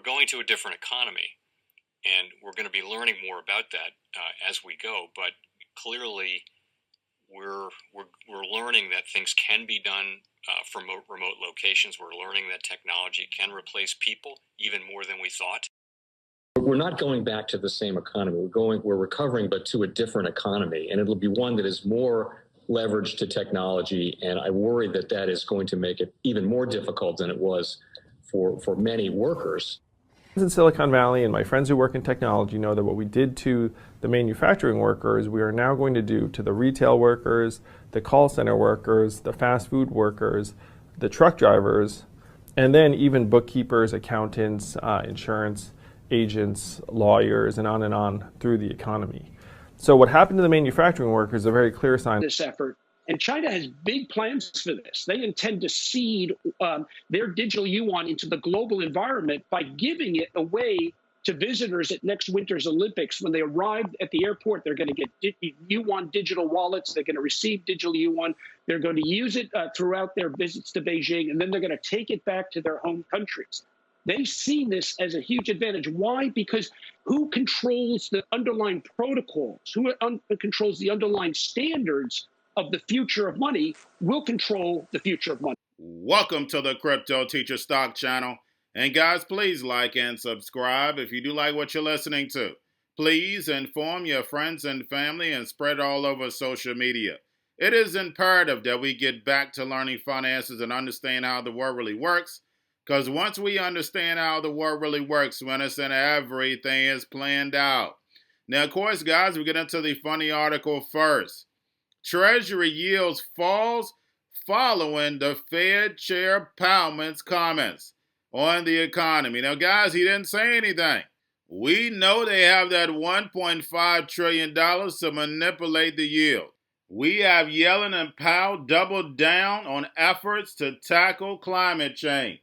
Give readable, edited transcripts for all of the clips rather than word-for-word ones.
going to a different economy, and we're going to be learning more about that as we go. But clearly, we're learning that things can be done from remote locations. We're learning that technology can replace people even more than we thought. We're not going back to the same economy. We're recovering, but to a different economy, and it'll be one that is more leveraged to technology. And I worry that that is going to make it even more difficult than it was for many workers. In Silicon Valley, and my friends who work in technology know that what we did to the manufacturing workers, we are now going to do to the retail workers, the call center workers, the fast food workers, the truck drivers, and then even bookkeepers, accountants, insurance agents, lawyers, and on through the economy. So what happened to the manufacturing workers is a very clear sign. This effort, and China has big plans for this. They intend to seed their digital yuan into the global environment by giving it away to visitors at next winter's Olympics. When they arrive at the airport, they're going to get yuan digital wallets. They're going to receive digital yuan. They're going to use it throughout their visits to Beijing, and then they're going to take it back to their home countries. They see this as a huge advantage. Why? Because who controls the underlying protocols, who controls the underlying standards of the future of money will control the future of money. Welcome to the Crypto Teacher Stock Channel. And guys, please like and subscribe if you do like what you're listening to. Please inform your friends and family and spread it all over social media. It is imperative that we get back to learning finances and understand how the world really works. Because once we understand how the world really works, we understand everything is planned out. Now, of course, guys, we get into the funny article first. Treasury yields falls following the Fed Chair Powell's comments on the economy. Now, guys, he didn't say anything. We know they have that $1.5 trillion to manipulate the yield. We have Yellen and Powell doubled down on efforts to tackle climate change.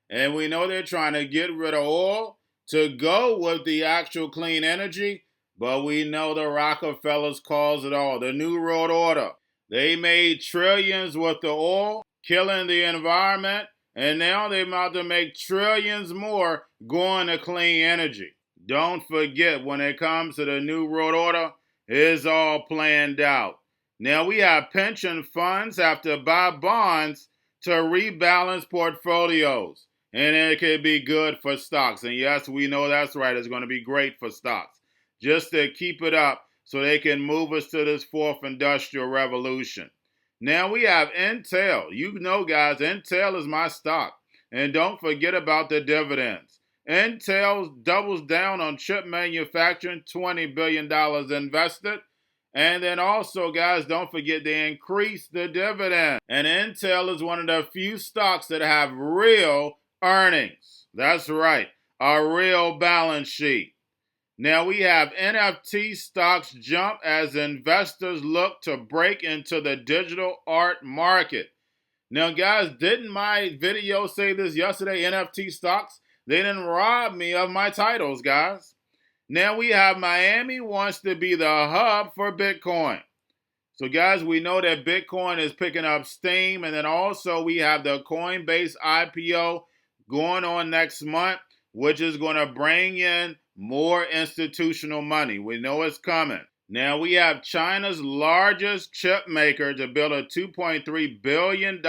And we know they're trying to get rid of oil to go with the actual clean energy. But we know the Rockefellers calls it all. The New World Order. They made trillions with the oil, killing the environment. And now they're about to make trillions more going to clean energy. Don't forget, when it comes to the New World Order, it's all planned out. Now we have pension funds have to buy bonds to rebalance portfolios. And it could be good for stocks. And yes, we know that's right. It's going to be great for stocks. Just to keep it up so they can move us to this fourth industrial revolution. Now we have Intel. You know, guys, Intel is my stock. And don't forget about the dividends. Intel doubles down on chip manufacturing, $20 billion invested. And then also, guys, don't forget they increase the dividend. And Intel is one of the few stocks that have real earnings. That's right, a real balance sheet. Now we have NFT stocks jump as investors look to break into the digital art market. Now guys, didn't my video say this yesterday? NFT stocks, they didn't rob me of my titles, guys. Now we have Miami wants to be the hub for Bitcoin. So guys, we know that Bitcoin is picking up steam. And then also we have the Coinbase IPO going on next month, which is going to bring in more institutional money. We know it's coming. Now we have China's largest chip maker to build a $2.3 billion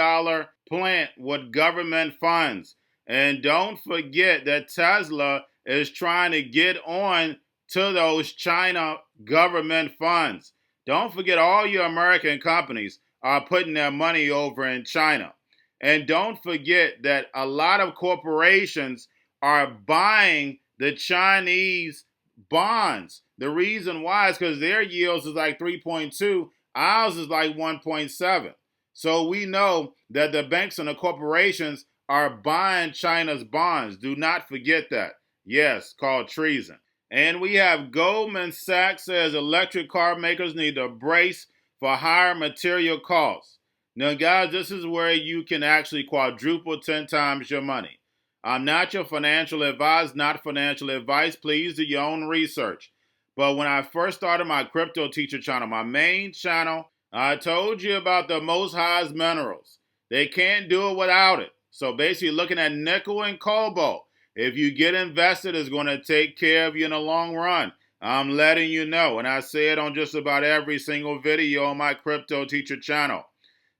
plant with government funds. And don't forget that Tesla is trying to get on to those China government funds. Don't forget all your American companies are putting their money over in China. And don't forget that a lot of corporations are buying the Chinese bonds. The reason why is because their yields is like 3.2, ours is like 1.7. So we know that the banks and the corporations are buying China's bonds. Do not forget that. Yes, called treason. And we have Goldman Sachs says electric car makers need to brace for higher material costs. Now, guys, this is where you can actually quadruple 10 times your money. I'm not your financial advisor, not financial advice. Please do your own research. But when I first started my Crypto Teacher channel, my main channel, I told you about the most highest minerals. They can't do it without it. So basically looking at nickel and cobalt. If you get invested, it's going to take care of you in the long run. I'm letting you know, and I say it on just about every single video on my Crypto Teacher channel.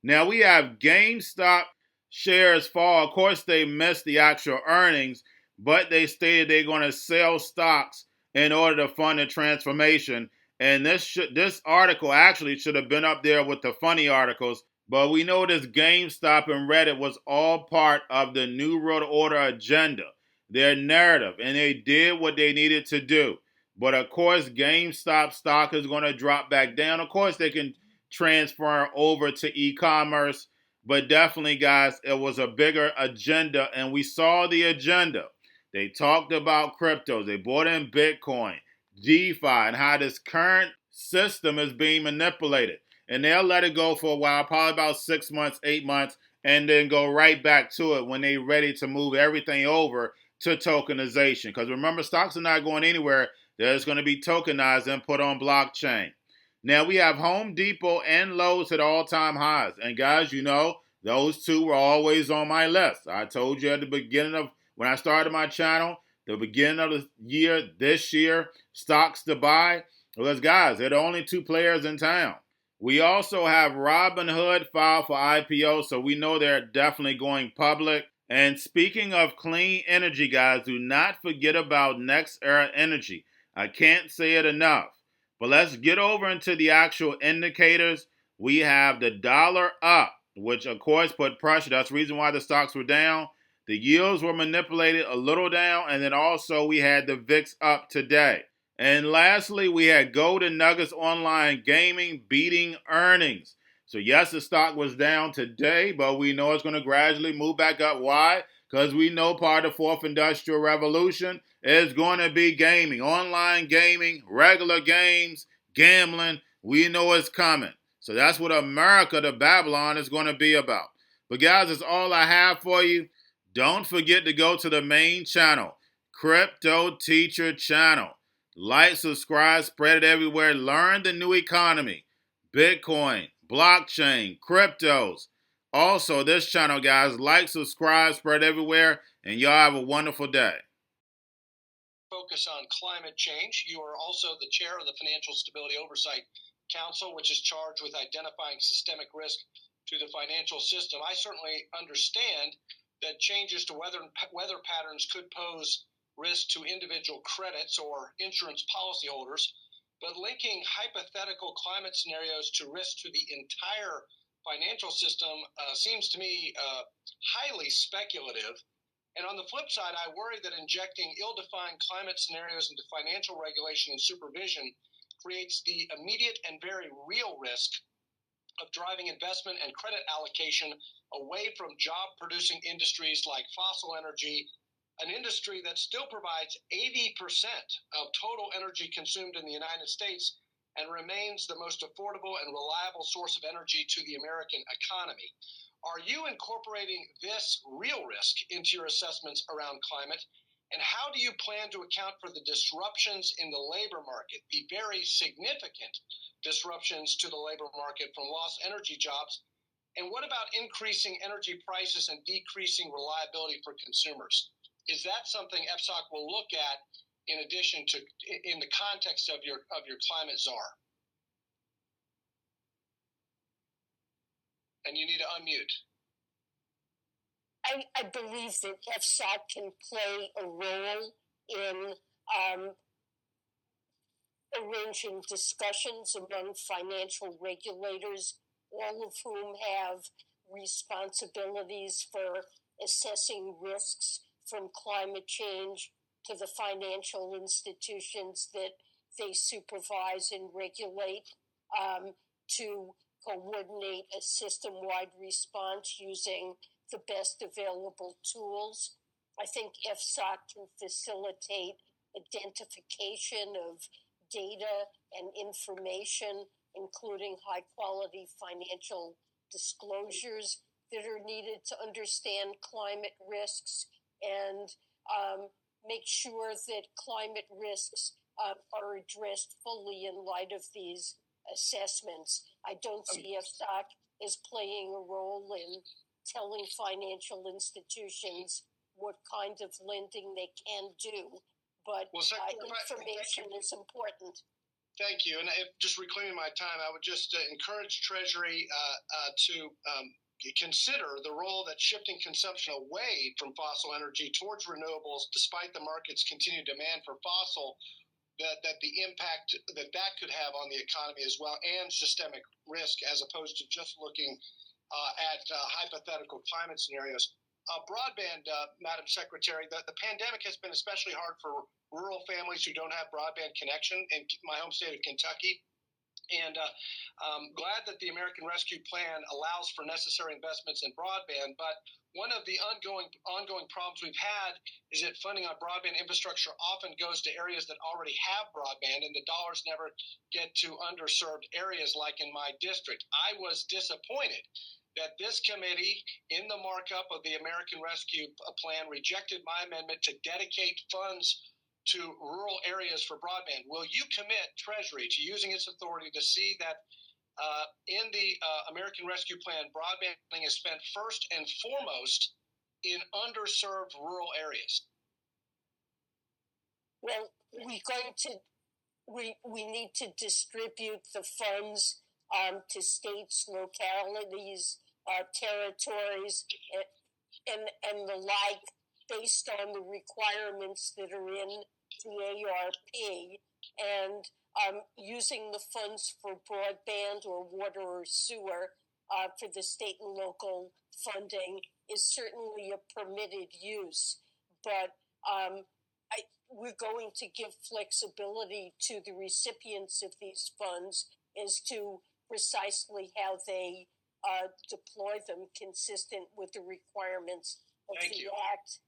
Now we have GameStop shares fall. Of course, they missed the actual earnings, but they stated they're going to sell stocks in order to fund the transformation. And this article actually should have been up there with the funny articles, but we know this GameStop and Reddit was all part of the New World Order agenda, their narrative, and they did what they needed to do. But of course, GameStop stock is going to drop back down. Of course, they can transfer over to e-commerce, but definitely, guys, it was a bigger agenda, and we saw the agenda. They talked about cryptos. They bought in Bitcoin, DeFi, and how this current system is being manipulated. And they'll let it go for a while, probably about 6 months, 8 months, and then go right back to it when they're ready to move everything over to tokenization. Because remember, stocks are not going anywhere. They're just going to be tokenized and put on blockchain. Now, we have Home Depot and Lowe's at all-time highs. And guys, you know, those two were always on my list. I told you at the beginning of, when I started my channel, the beginning of the year, this year, stocks to buy. Because, guys, they're the only two players in town. We also have Robinhood filed for IPO, so we know they're definitely going public. And speaking of clean energy, guys, do not forget about Next Era Energy. I can't say it enough. But let's get over into the actual indicators. We have the dollar up, which of course put pressure. That's the reason why the stocks were down. The yields were manipulated a little down, and then also we had the VIX up today. And lastly, we had Gold and Nuggets Online Gaming beating earnings. So yes, the stock was down today, but we know it's going to gradually move back up. Why? Because we know part of the fourth industrial revolution is going to be gaming, online gaming, regular games, gambling. We know it's coming. So that's what America to Babylon is going to be about. But guys, that's all I have for you. Don't forget to go to the main channel, Crypto Teacher channel. Like, subscribe, spread it everywhere. Learn the new economy, Bitcoin, blockchain, cryptos. Also, this channel, guys, like, subscribe, spread everywhere, and y'all have a wonderful day. Focus on climate change. You are also the chair of the Financial Stability Oversight Council, which is charged with identifying systemic risk to the financial system. I certainly understand that changes to weather patterns could pose risk to individual credits or insurance policyholders, but linking hypothetical climate scenarios to risk to the entire financial system seems to me highly speculative. And on the flip side, I worry that injecting ill-defined climate scenarios into financial regulation and supervision creates the immediate and very real risk of driving investment and credit allocation away from job-producing industries like fossil energy, an industry that still provides 80% of total energy consumed in the United States and remains the most affordable and reliable source of energy to the American economy. Are you incorporating this real risk into your assessments around climate? And how do you plan to account for the disruptions in the labor market, the very significant disruptions to the labor market from lost energy jobs? And what about increasing energy prices and decreasing reliability for consumers? Is that something FSOC will look at in addition to, in the context of your climate czar? And you need to unmute. I believe that FSOC can play a role in arranging discussions among financial regulators, all of whom have responsibilities for assessing risks from climate change to the financial institutions that they supervise and regulate, to coordinate a system-wide response using the best available tools. I think FSOC can facilitate identification of data and information, including high-quality financial disclosures that are needed to understand climate risks and make sure that climate risks are addressed fully in light of these assessments. I don't see FSOC as playing a role in telling financial institutions what kind of lending they can do. But information is important. Thank you. And just reclaiming my time, I would just encourage Treasury to consider the role that shifting consumption away from fossil energy towards renewables, despite the market's continued demand for fossil, that the impact that could have on the economy as well, and systemic risk, as opposed to just looking at hypothetical climate scenarios. Broadband, Madam Secretary, the pandemic has been especially hard for rural families who don't have broadband connection in my home state of Kentucky. And I'm glad that the American Rescue Plan allows for necessary investments in broadband. But one of the ongoing problems we've had is that funding on broadband infrastructure often goes to areas that already have broadband, and the dollars never get to underserved areas like in my district. I was disappointed that this committee, in the markup of the American Rescue Plan, rejected my amendment to dedicate funds to rural areas for broadband. Will you commit Treasury to using its authority to see that in the American Rescue Plan, broadband is spent first and foremost in underserved rural areas? Well, we need to distribute the funds to states, localities, territories, and the like, based on the requirements that are in the ARP, and using the funds for broadband or water or sewer for the state and local funding is certainly a permitted use, but we're going to give flexibility to the recipients of these funds as to precisely how they deploy them consistent with the requirements of the Act